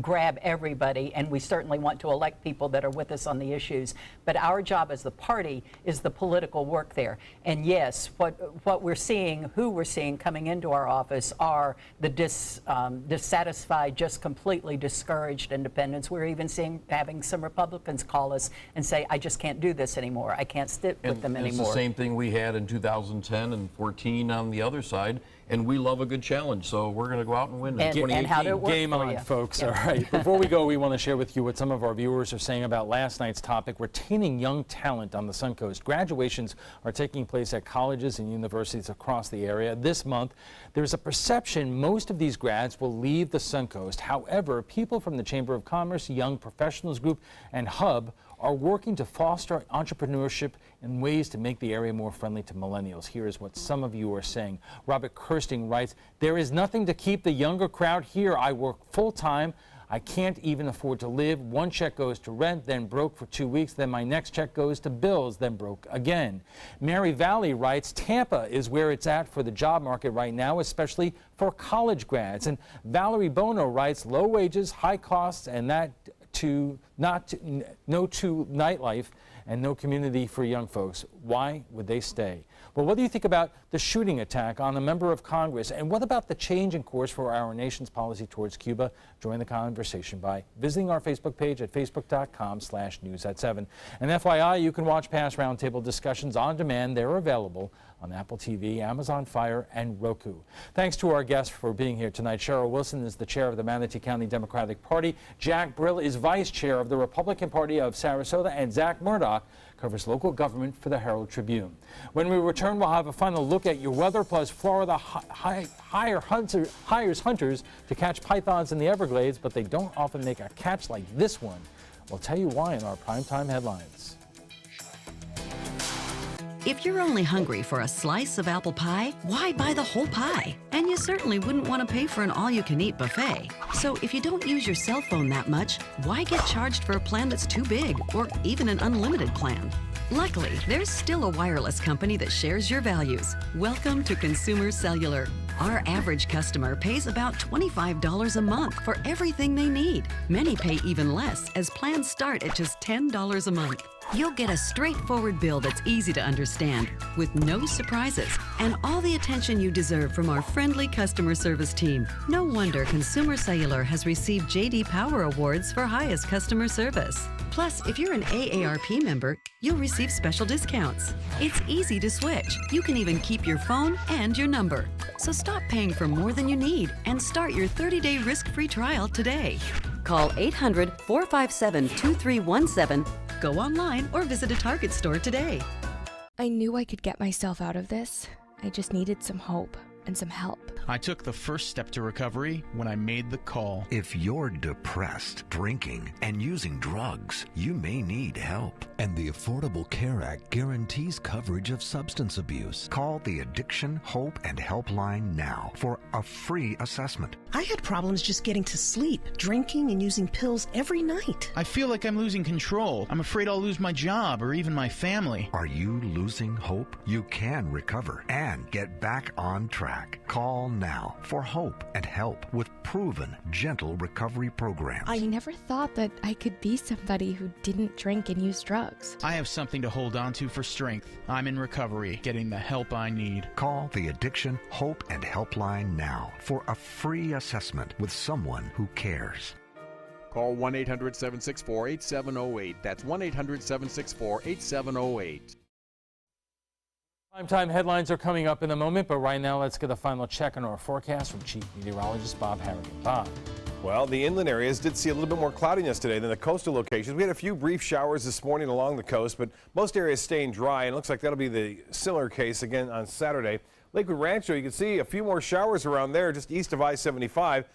grab everybody, and we certainly want to elect people that are with us on the issues. But our job as the party is the political work there. And yes, what we're seeing, who we're seeing coming into our office are the dissatisfied, just completely discouraged independents. We're even having some Republicans call us and say, I just can't do this anymore. I can't stick with them anymore. It's the same thing we had in 2010 and 14 on the other side, and we love a good challenge, so we're going to go out and win in 2018. And how did it work Game for on, you? folks. Yeah. All right. Before we go, we want to share with you what some of our viewers are saying about last night's topic, retaining young talent on the Suncoast. Graduations are taking place at colleges and universities across the area this month. There's a perception most of these grads will leave the Suncoast. However, people from the Chamber of Commerce, Young Professionals Group, and Hub are working to foster entrepreneurship and ways to make the area more friendly to millennials. Here is what some of you are saying. Robert Kirsting writes, "There is nothing to keep the younger crowd here. I work full-time. I can't even afford to live. One check goes to rent, then broke for 2 weeks, then my next check goes to bills, then broke again." Mary Valley writes, "Tampa is where it's at for the job market right now, especially for college grads." And Valerie Bono writes, "Low wages, high costs, and no to nightlife and no community for young folks. Why would they stay?" Well, what do you think about the shooting attack on a member of Congress? And what about the change in course for our nation's policy towards Cuba? Join the conversation by visiting our Facebook page at facebook.com/news@7. And FYI, you can watch past roundtable discussions on demand. They're available on Apple TV, Amazon Fire, and Roku. Thanks to our guests for being here tonight. Cheryl Wilson is the chair of the Manatee County Democratic Party. Jack Brill is vice chair of the Republican Party of Sarasota. And Zach Murdoch covers local government for the Herald Tribune. When we return, we'll have a final look at your weather, plus Florida hires hunters to catch pythons in the Everglades, but they don't often make a catch like this one. We'll tell you why in our primetime headlines. If you're only hungry for a slice of apple pie, why buy the whole pie? And you certainly wouldn't want to pay for an all-you-can-eat buffet. So if you don't use your cell phone that much, why get charged for a plan that's too big, or even an unlimited plan? Luckily, there's still a wireless company that shares your values. Welcome to Consumer Cellular. Our average customer pays about $25 a month for everything they need. Many pay even less, as plans start at just $10 a month. You'll get a straightforward bill that's easy to understand, with no surprises, and all the attention you deserve from our friendly customer service team. No wonder Consumer Cellular has received J.D. Power Awards for highest customer service. Plus, if you're an AARP member, you'll receive special discounts. It's easy to switch. You can even keep your phone and your number. So stop paying for more than you need and start your 30-day risk-free trial today. Call 800-457-2317, go online, or visit a Target store today. I knew I could get myself out of this. I just needed some hope and some help. I took the first step to recovery when I made the call. If you're depressed, drinking, and using drugs, you may need help. And the Affordable Care Act guarantees coverage of substance abuse. Call the Addiction, Hope, and Helpline now for a free assessment. I had problems just getting to sleep, drinking and using pills every night. I feel like I'm losing control. I'm afraid I'll lose my job or even my family. Are you losing hope? You can recover and get back on track. Call now for hope and help with proven, gentle recovery programs. I never thought that I could be somebody who didn't drink and use drugs. I have something to hold on to for strength. I'm in recovery, getting the help I need. Call the Addiction, Hope, and Helpline now for a free assessment with someone who cares. Call 1-800-764-8708. That's 1-800-764-8708. Primetime headlines are coming up in a moment, but right now let's get a final check on our forecast from Chief Meteorologist Bob Harrigan. Bob. Well, the inland areas did see a little bit more cloudiness today than the coastal locations. We had a few brief showers this morning along the coast, but most areas staying dry, and it looks like that'll be the similar case again on Saturday. Lakewood Rancho, you can see a few more showers around there just east of I-75.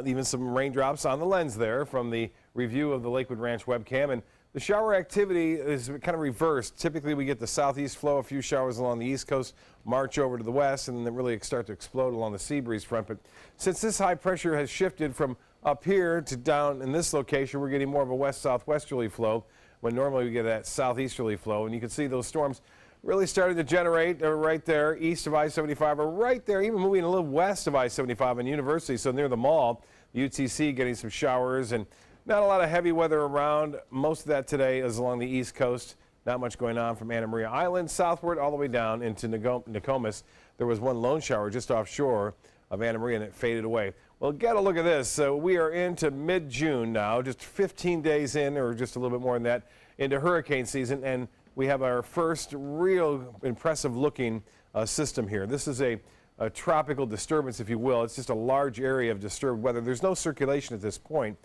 Even some raindrops on the lens there from the review of the Lakewood Ranch webcam. And the shower activity is kind of reversed. Typically, we get the southeast flow, a few showers along the east coast, march over to the west, and then really start to explode along the sea breeze front. But since this high pressure has shifted from up here to down in this location, we're getting more of a west-southwesterly flow when normally we get that southeasterly flow. And you can see those storms really started to generate right there east of I-75, or right there, even moving a little west of I-75 on University, so near the mall. The UTC getting some showers and not a lot of heavy weather around. Most of that today is along the east coast. Not much going on from Anna Maria Island southward all the way down into Nokomis. There was one lone shower just offshore of Anna Maria and it faded away. Well, get a look at this. So we are into mid-June now, just 15 days in, or just a little bit more than that, into hurricane season, and we have our first real impressive looking system here. This is a a tropical disturbance, if you will. It's just a large area of disturbed weather. There's no circulation at this point,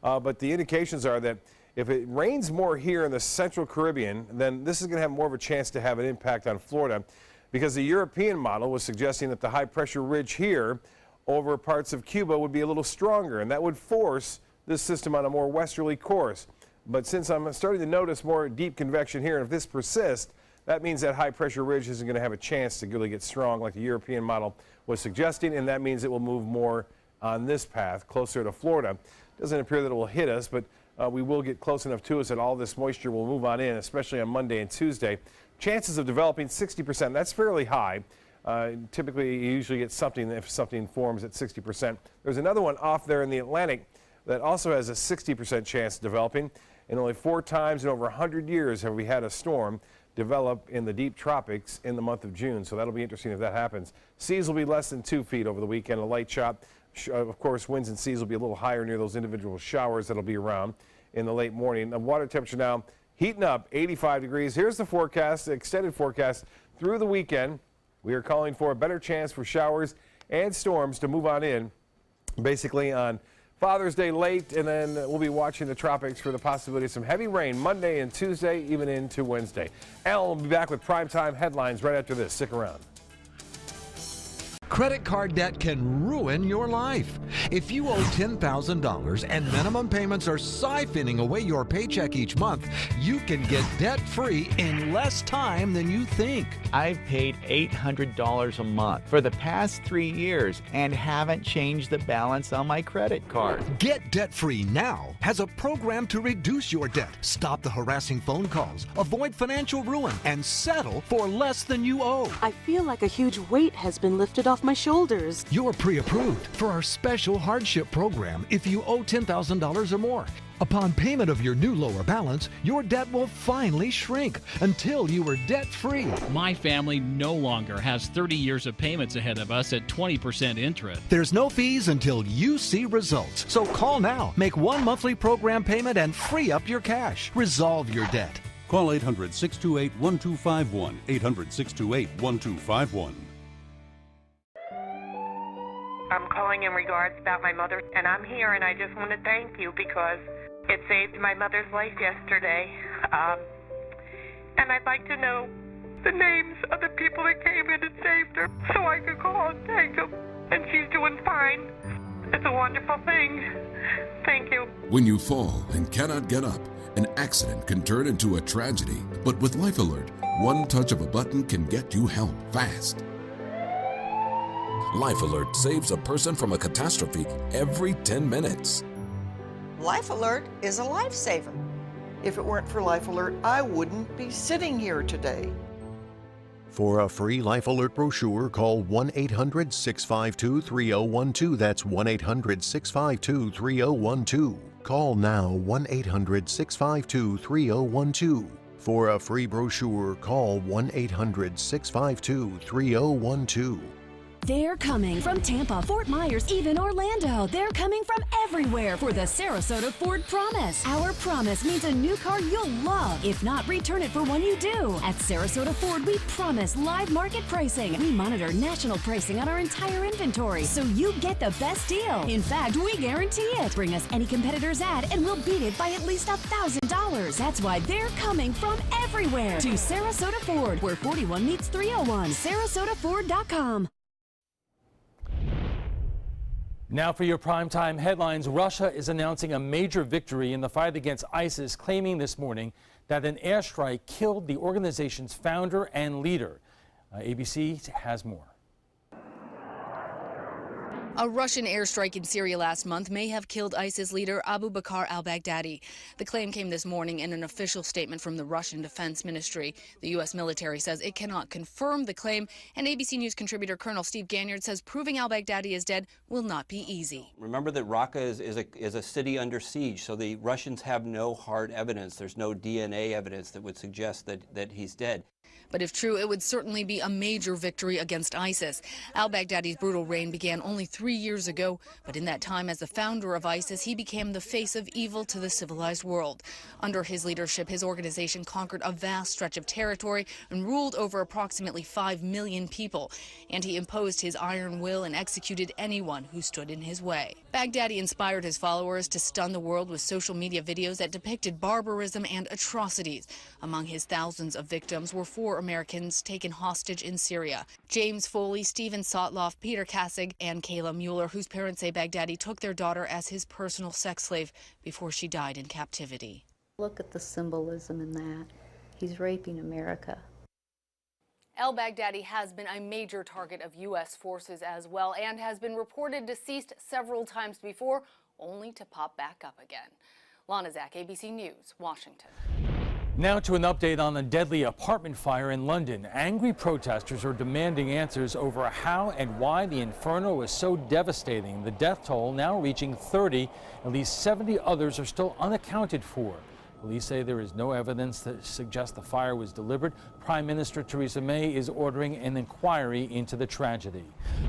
but the indications are that if it rains more here in the central Caribbean, then this is going to have more of a chance to have an impact on Florida, because the European model was suggesting that the high pressure ridge here over parts of Cuba would be a little stronger, and that would force this system on a more westerly course. But since I'm starting to notice more deep convection here, and if this persists, that means that high pressure ridge isn't going to have a chance to really get strong like the European model was suggesting, and that means it will move more on this path closer to Florida. Doesn't appear that it will hit us, but we will get close enough to us that all this moisture will move on in, especially on Monday and Tuesday. Chances of developing 60%. That's fairly high. Typically, you usually get something if something forms at 60%. There's another one off there in the Atlantic that also has a 60% chance of developing. And only 4 times in over 100 years have we had a storm develop in the deep tropics in the month of June. So that'll be interesting if that happens. Seas will be less than 2 feet over the weekend, a light chop. Of course, winds and seas will be a little higher near those individual showers that'll be around in the late morning. The water temperature now heating up, 85 degrees. Here's the forecast, the extended forecast through the weekend. We are calling for a better chance for showers and storms to move on in, basically on Father's Day late, and then we'll be watching the tropics for the possibility of some heavy rain Monday and Tuesday, even into Wednesday. Al will be back with primetime headlines right after this. Stick around. Credit card debt can ruin your life. If you owe $10,000 and minimum payments are siphoning away your paycheck each month, you can get debt-free in less time than you think. I've paid $800 a month for the past 3 years and haven't changed the balance on my credit card. Get Debt-Free Now has a program to reduce your debt, stop the harassing phone calls, avoid financial ruin, and settle for less than you owe. I feel like a huge weight has been lifted off my shoulders. You're pre-approved for our special hardship program if you owe $10,000 or more. Upon payment of your new lower balance, your debt will finally shrink until you are debt-free. My family no longer has 30 years of payments ahead of us at 20% interest. There's no fees until you see results. So call now, make one monthly program payment, and free up your cash. Resolve your debt. Call 800-628-1251, 800-628-1251. I'm calling in regards about my mother, and I'm here, and I just want to thank you because it saved my mother's life yesterday. And I'd like to know the names of the people that came in and saved her so I could call and thank them. And she's doing fine. It's a wonderful thing. Thank you. When you fall and cannot get up, an accident can turn into a tragedy. But with Life Alert, one touch of a button can get you help fast. Life Alert saves a person from a catastrophe every 10 minutes. Life Alert is a lifesaver. If it weren't for Life Alert, I wouldn't be sitting here today. For a free Life Alert brochure, call 1-800-652-3012. That's 1-800-652-3012. Call now, 1-800-652-3012. For a free brochure, call 1-800-652-3012. They're coming from Tampa, Fort Myers, even Orlando. They're coming from everywhere for the Sarasota Ford Promise. Our promise means a new car you'll love. If not, return it for one you do. At Sarasota Ford, we promise live market pricing. We monitor national pricing on our entire inventory, so you get the best deal. In fact, we guarantee it. Bring us any competitor's ad, and we'll beat it by at least $1,000. That's why they're coming from everywhere to Sarasota Ford, where 41 meets 301. SarasotaFord.com. Now for your primetime headlines. Russia is announcing a major victory in the fight against ISIS, claiming this morning that an airstrike killed the organization's founder and leader. ABC has more. A Russian airstrike in Syria last month may have killed ISIS leader Abu Bakr al-Baghdadi. The claim came this morning in an official statement from the Russian Defense Ministry. The U.S. military says it cannot confirm the claim, and ABC News contributor Colonel Steve Ganyard says proving al-Baghdadi is dead will not be easy. Remember that Raqqa is a city under siege, so the Russians have no hard evidence. There's no DNA evidence that would suggest that he's dead. But if true, it would certainly be a major victory against ISIS. Al-Baghdadi's brutal reign began only 3 years ago, but in that time as the founder of ISIS, he became the face of evil to the civilized world. Under his leadership, his organization conquered a vast stretch of territory and ruled over approximately 5 million people. And he imposed his iron will and executed anyone who stood in his way. Baghdadi inspired his followers to stun the world with social media videos that depicted barbarism and atrocities. Among his thousands of victims were 4 Americans taken hostage in Syria: James Foley, Stephen Sotloff, Peter Kassig, and Kayla Mueller, whose parents say Baghdadi took their daughter as his personal sex slave before she died in captivity. Look at the symbolism in that. He's raping America. Al-Baghdadi has been a major target of U.S. forces as well and has been reported deceased several times before, only to pop back up again. Lana Zak, ABC News, Washington. Now to an update on a deadly apartment fire in London. Angry protesters are demanding answers over how and why the inferno was so devastating. The death toll now reaching 30. At least 70 others are still unaccounted for. Police say there is no evidence that suggests the fire was deliberate. Prime Minister Theresa May is ordering an inquiry into the tragedy.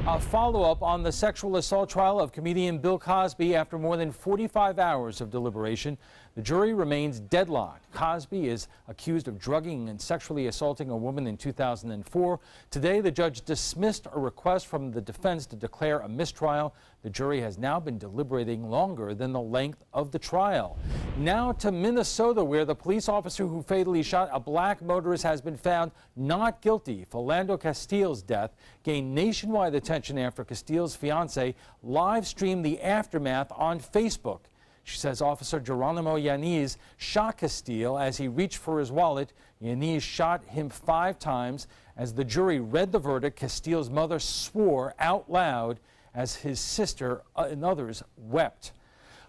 A follow-up on the sexual assault trial of comedian Bill Cosby. After more than 45 hours of deliberation, the jury remains deadlocked. Cosby is accused of drugging and sexually assaulting a woman in 2004. Today, the judge dismissed a request from the defense to declare a mistrial. The jury has now been deliberating longer than the length of the trial. Now to Minnesota, where the police officer who fatally shot a black motorist has been found not guilty. Philando Castile's death gained nationwide attention after Castile's fiancée live-streamed the aftermath on Facebook. She says Officer Geronimo Yanez shot Castile as he reached for his wallet. Yanez shot him 5 times. As the jury read the verdict, Castile's mother swore out loud as his sister and others wept.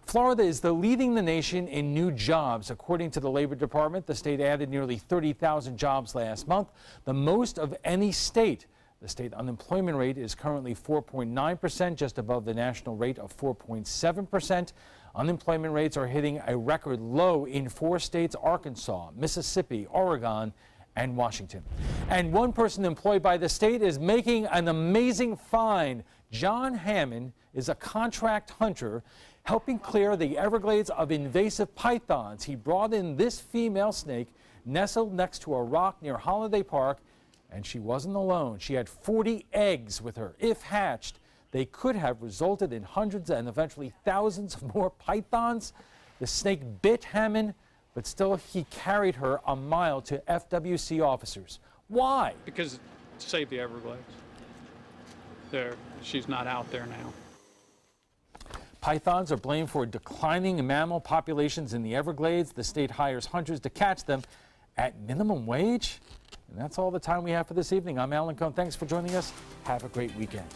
Florida is leading the nation in new jobs. According to the Labor Department, the state added nearly 30,000 jobs last month, the most of any state. The state unemployment rate is currently 4.9%, just above the national rate of 4.7%. Unemployment rates are hitting a record low in 4 states: Arkansas, Mississippi, Oregon, and Washington. And one person employed by the state is making an amazing find. John Hammond is a contract hunter helping clear the Everglades of invasive pythons. He brought in this female snake nestled next to a rock near Holiday Park, and she wasn't alone. She had 40 eggs with her. If hatched, they could have resulted in hundreds and eventually thousands of more pythons. The snake bit Hammond, but still he carried her a mile to FWC officers. Why? Because to save the Everglades. She's not out there now. Pythons are blamed for declining mammal populations in the Everglades. The state hires hunters to catch them at minimum wage. And that's all the time we have for this evening. I'm Alan Cohn. Thanks for joining us. Have a great weekend.